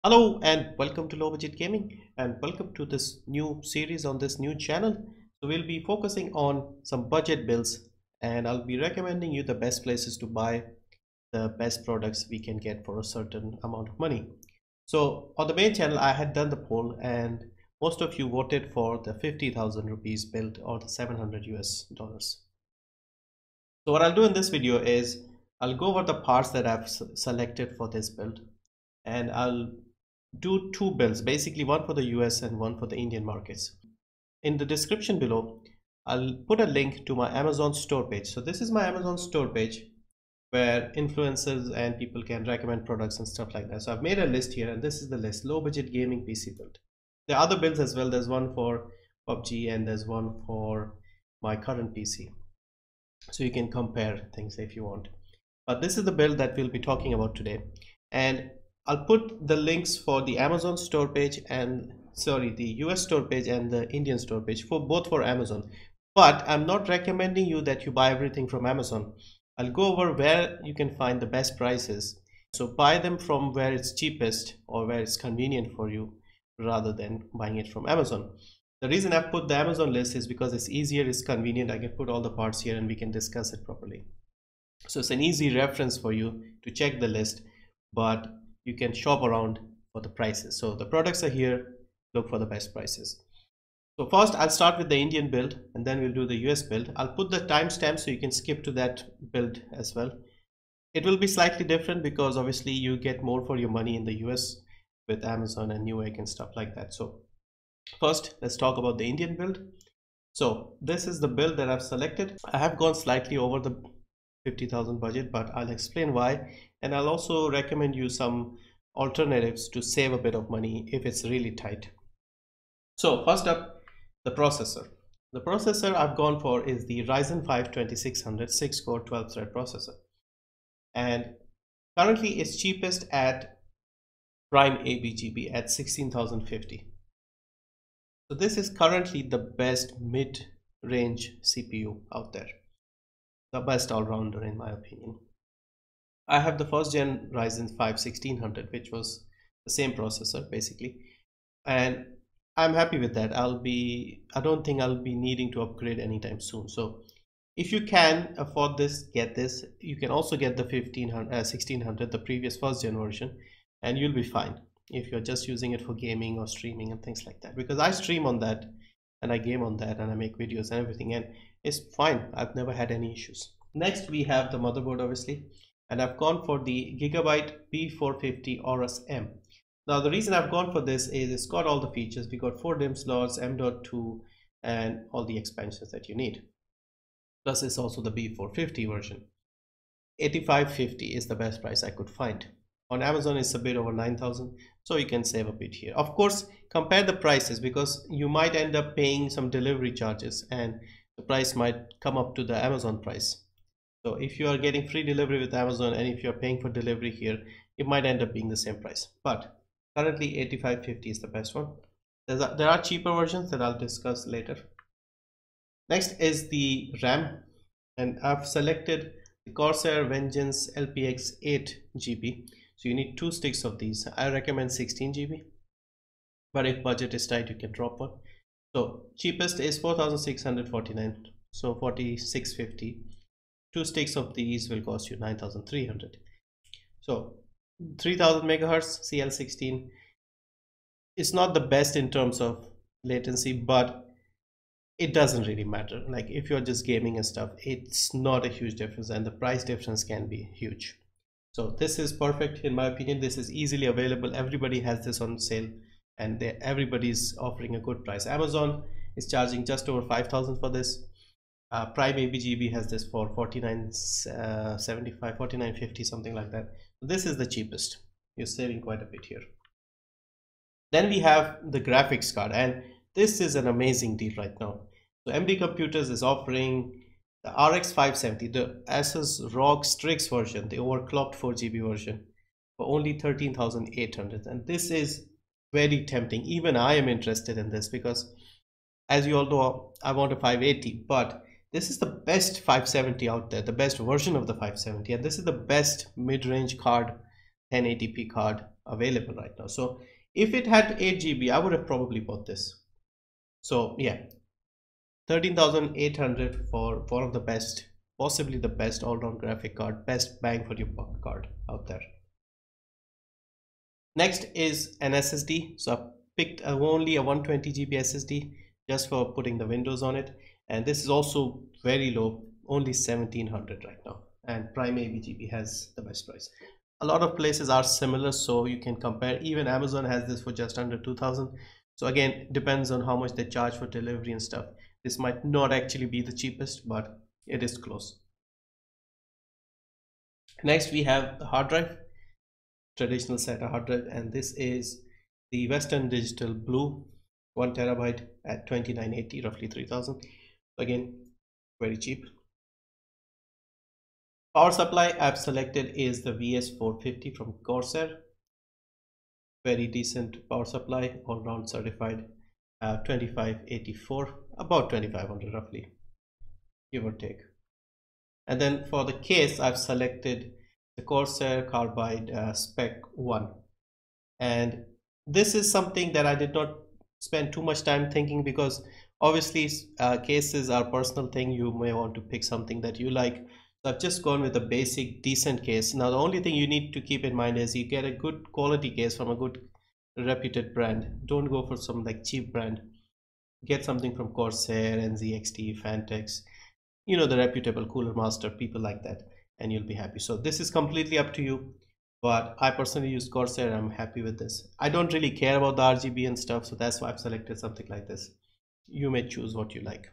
Hello and welcome to Low Budget Gaming, and welcome to this new series on this new channel. So we'll be focusing on some budget builds, and I'll be recommending you the best places to buy the best products we can get for a certain amount of money. So on the main channel I had done the poll, and most of you voted for the 50,000 rupees build or the $700. So what I'll do in this video is I'll go over the parts that I've selected for this build, and I'll do two builds, basically one for the US and one for the Indian markets. In the description below, I'll put a link to my Amazon store page. So this is my Amazon store page where influencers and people can recommend products and stuff like that. So I've made a list here, and this is the list: low budget gaming PC build. There are other builds as well. There's one for PUBG and there's one for my current PC. So you can compare things if you want. But this is the build that we'll be talking about today. And I'll put the links for the Amazon store page and the US store page and the Indian store page for both for Amazon. But I'm not recommending you that you buy everything from Amazon. I'll go over where you can find the best prices. So buy them from where it's cheapest or where it's convenient for you rather than buying it from Amazon. The reason I've put the Amazon list is because it's easier, it's convenient. I can put all the parts here and we can discuss it properly. So it's an easy reference for you to check the list, but you can shop around for the prices. So the products are here, look for the best prices. So first I'll start with the Indian build and then we'll do the US build. I'll put the timestamp so you can skip to that build as well. It will be slightly different because obviously you get more for your money in the US with Amazon and Newegg and stuff like that. So first let's talk about the Indian build. So this is the build that I've selected. I have gone slightly over the 50,000 budget, but I'll explain why, and I'll also recommend you some alternatives to save a bit of money if it's really tight. So first up, the processor. The processor I've gone for is the Ryzen 5 2600 6-core 12-thread processor, and currently it's cheapest at Prime ABGB at 16,050. So this is currently the best mid-range CPU out there, the best all-rounder in my opinion. I have the first gen Ryzen 5 1600, which was the same processor basically, and I'm happy with that. I don't think I'll be needing to upgrade anytime soon. So if you can afford this, get this. You can also get the 1600, the previous first gen version, and you'll be fine if you're just using it for gaming or streaming and things like that, because I stream on that and I game on that and I make videos and everything, and it's fine. I've never had any issues. Next we have the motherboard obviously, and I've gone for the Gigabyte B450 Aorus M. Now the reason I've gone for this is it's got all the features. We got 4 DIMM slots, M.2, and all the expansions that you need. Plus it's also the B450 version. 8550 is the best price I could find. On Amazon it's a bit over 9,000, so you can save a bit here. Of course, compare the prices because you might end up paying some delivery charges and the price might come up to the Amazon price. So if you are getting free delivery with Amazon and if you're paying for delivery here, it might end up being the same price. But currently 8550 is the best one. There are cheaper versions that I'll discuss later. Next is the RAM, and I've selected the Corsair Vengeance LPX 8GB. So you need 2 sticks of these. I recommend 16 GB, but if budget is tight you can drop one. So cheapest is 4,649, so 4,650. 2 sticks of these will cost you 9,300. So 3000 megahertz CL16. It's not the best in terms of latency, but it doesn't really matter. Like if you're just gaming and stuff, it's not a huge difference, and the price difference can be huge. So this is perfect in my opinion. This is easily available. Everybody has this on sale, and everybody's offering a good price. Amazon is charging just over 5,000 for this. Prime ABGB has this for 49.75, 49.50, something like that. So this is the cheapest. You're saving quite a bit here. Then we have the graphics card, and this is an amazing deal right now. So MD Computers is offering the RX 570, the Asus ROG Strix version, the overclocked 4GB version, for only 13,800, and this is very tempting. Even I am interested in this because, as you all know, I want a 580, but this is the best 570 out there, the best version of the 570, and this is the best mid-range card, 1080p card available right now. So if it had 8 GB, I would have probably bought this. So yeah, 13,800 for one of the best, possibly the best all-round graphic card, best bang for your buck card out there. Next is an SSD. So I picked only a 120 GB SSD just for putting the Windows on it, and this is also very low, only 1700 right now, and Prime AVGB has the best price. A lot of places are similar, so you can compare. Even Amazon has this for just under 2000. So again, depends on how much they charge for delivery and stuff. This might not actually be the cheapest, but it is close. Next we have the hard drive, traditional SATA hard drive, and this is the Western Digital Blue 1 terabyte at 2980, roughly 3000. Again, very cheap. Power supply I've selected is the VS450 from Corsair. Very decent power supply, all round certified, 2584, about 2500 roughly, give or take. And then for the case, I've selected the Corsair Carbide Spec 1, and this is something that I did not spend too much time thinking, because obviously cases are personal thing. You may want to pick something that you like. So I've just gone with a basic decent case. Now the only thing you need to keep in mind is you get a good quality case from a good reputed brand. Don't go for some like cheap brand. Get something from Corsair, NZXT, Fantex, you know, the reputable Cooler Master, people like that, and you'll be happy. So this is completely up to you, but I personally use Corsair. I'm happy with this. I don't really care about the RGB and stuff, so that's why I've selected something like this. You may choose what you like.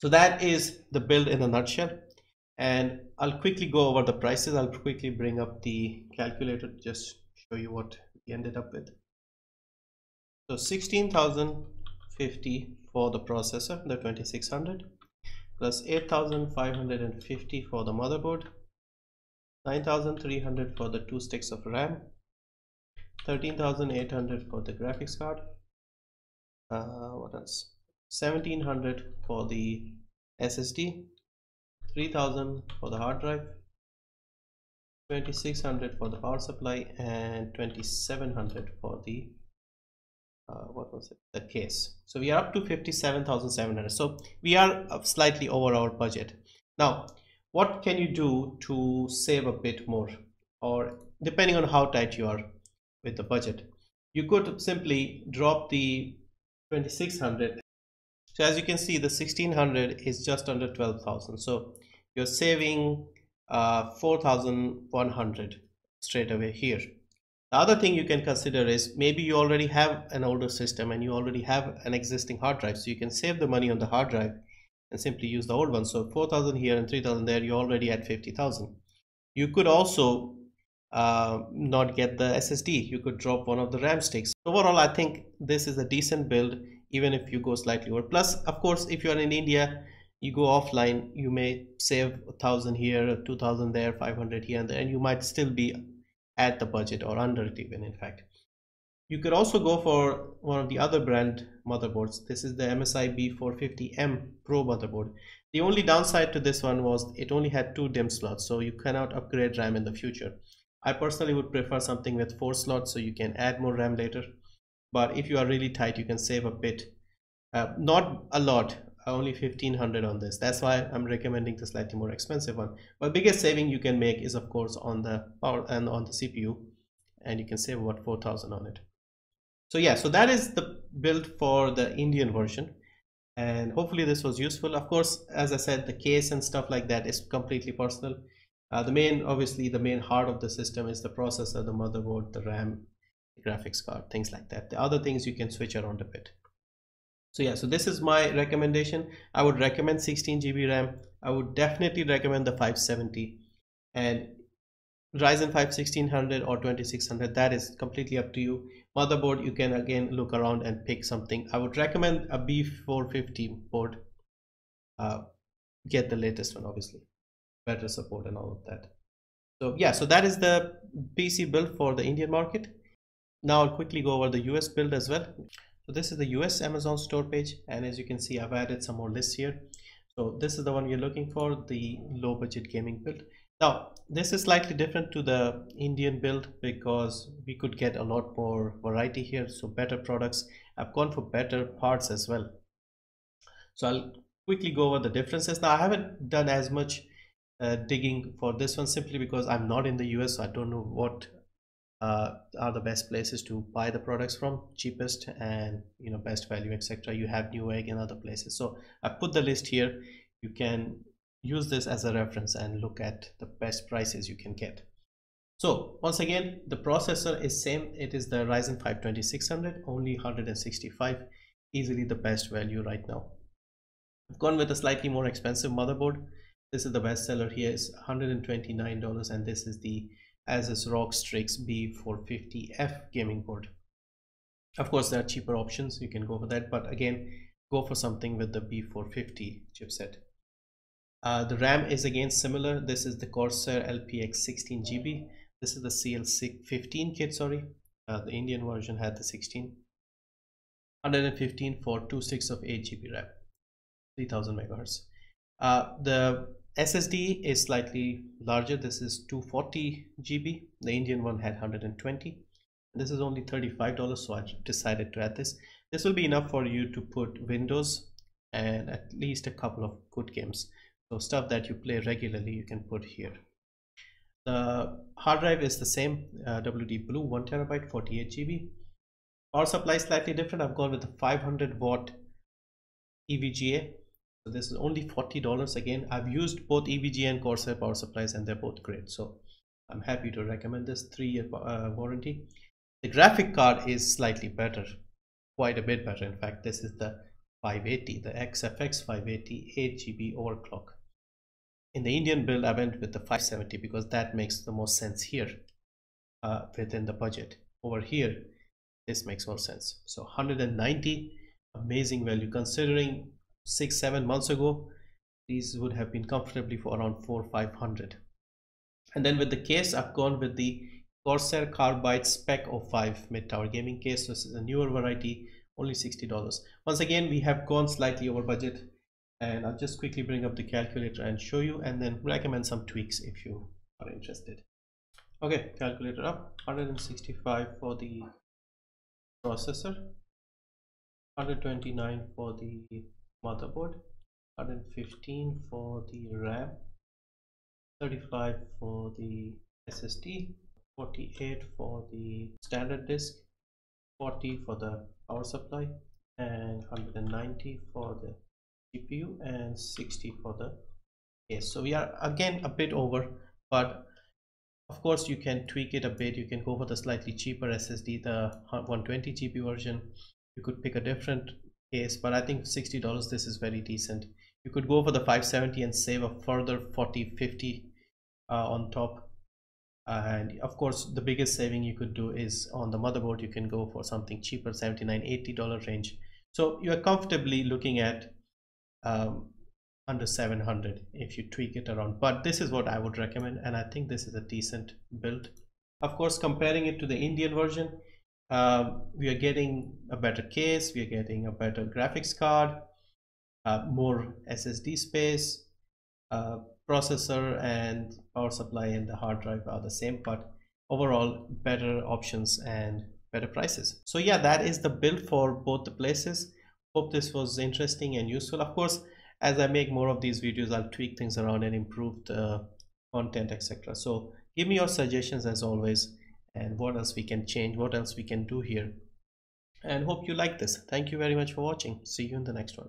So that is the build in a nutshell, and I'll quickly go over the prices. I'll quickly bring up the calculator to just show you what we ended up with. So 16,050 for the processor, the 2600, plus 8,550 for the motherboard, 9,300 for the 2 sticks of RAM, 13,800 for the graphics card, what else, 1,700 for the SSD, 3,000 for the hard drive, 2,600 for the power supply, and 2,700 for the what was it, the case. So we are up to 57,700. So we are slightly over our budget. Now what can you do to save a bit more, or depending on how tight you are with the budget? You could simply drop the 2,600. So as you can see, the 1,600 is just under 12,000. So you're saving 4,100 straight away here. The other thing you can consider is maybe you already have an older system and you already have an existing hard drive, so you can save the money on the hard drive and simply use the old one. So 4,000 here and 3,000 there, you're already at 50,000. You could also not get the SSD. You could drop one of the RAM sticks. Overall, I think this is a decent build, even if you go slightly over. Plus, of course, if you're in India, you go offline, you may save 1,000 here, 2,000 there, 500 here and there, and you might still be at the budget or under it even. In fact, you could also go for one of the other brand motherboards. This is the MSI B450M Pro motherboard. The only downside to this one was it only had 2 DIMM slots, so you cannot upgrade RAM in the future. I personally would prefer something with 4 slots, so you can add more RAM later. But if you are really tight, you can save a bit, not a lot, only 1,500 on this. That's why I'm recommending the slightly more expensive one. But biggest saving you can make is of course on the power and on the CPU, and you can save about 4,000 on it. So yeah, so that is the build for the Indian version, and hopefully this was useful. Of course, as I said, the case and stuff like that is completely personal. Obviously the main heart of the system is the processor, the motherboard, the RAM, the graphics card, things like that. The other things you can switch around a bit. So yeah, so this is my recommendation. I would recommend 16 GB RAM. I would definitely recommend the 570, and Ryzen 5 1600 or 2600, that is completely up to you. Motherboard, you can again look around and pick something. I would recommend a B450 board. Get the latest one, obviously, better support and all of that. So yeah, so that is the PC build for the Indian market. Now I'll quickly go over the US build as well. So this is the US Amazon store page, and as you can see, I've added some more lists here. So this is the one you're looking for, the low budget gaming build. Now, this is slightly different to the Indian build because we could get a lot more variety here, so better products. I've gone for better parts as well. So I'll quickly go over the differences. Now, I haven't done as much digging for this one simply because I'm not in the US, so I don't know what are the best places to buy the products from, cheapest and best value, etc. You have Newegg and other places, so I put the list here. You can use this as a reference and look at the best prices you can get. So once again, the processor is same. It is the Ryzen 5 2600, only 165, easily the best value right now. I've gone with a slightly more expensive motherboard. This is the best seller here, is $129, and this is the Asus ROG Strix B450F gaming board. Of course, there are cheaper options, you can go for that, but again, go for something with the B450 chipset. The RAM is again similar. This is the Corsair LPX 16GB. This is the CL15 kit, sorry. The Indian version had the 16. 115 for 26 of 8GB RAM, 3000 megahertz. The SSD is slightly larger. This is 240 GB. The Indian one had 120. This is only $35, so I decided to add this. This will be enough for you to put Windows and at least a couple of good games. So stuff that you play regularly, you can put here. The hard drive is the same, WD Blue, 1 terabyte, 48 GB. Power supply is slightly different. I've gone with the 500 watt EVGA. So this is only $40 again. I've used both EVGA and Corsair power supplies and they're both great. So I'm happy to recommend this 3-year warranty. The graphic card is slightly better, quite a bit better. In fact, this is the 580, the XFX 580, 8GB overclock. In the Indian build, I went with the 570 because that makes the most sense here within the budget. Over here, this makes more sense. So 190, amazing value considering 6-7 months ago these would have been comfortably for around 400-500. And then with the case, I've gone with the Corsair Carbide Spec 05 mid-tower gaming case. So this is a newer variety, only $60. Once again, we have gone slightly over budget, and I'll just quickly bring up the calculator and show you, and then recommend some tweaks if you are interested. Okay, calculator up. 165 for the processor, 129 for the motherboard, 115 for the RAM, 35 for the SSD, 48 for the standard disk, 40 for the power supply, and 190 for the GPU, and 60 for the case. So we are again a bit over, but of course you can tweak it a bit. You can go for the slightly cheaper SSD, the 120 GB version. You could pick a different case, but I think $60 this is very decent. You could go for the 570 and save a further 40-50 on top. And of course the biggest saving you could do is on the motherboard. You can go for something cheaper, $79-80 range. So you are comfortably looking at under 700 if you tweak it around, but this is what I would recommend, and I think this is a decent build. Of course, comparing it to the Indian version, we are getting a better case, we are getting a better graphics card, more SSD space, processor and power supply and the hard drive are the same, but overall better options and better prices. So yeah, that is the build for both the places. Hope this was interesting and useful. Of course, as I make more of these videos, I'll tweak things around and improve the content, etc. So give me your suggestions as always, and what else we can change, what else we can do here, and hope you like this. Thank you very much for watching. See you in the next one.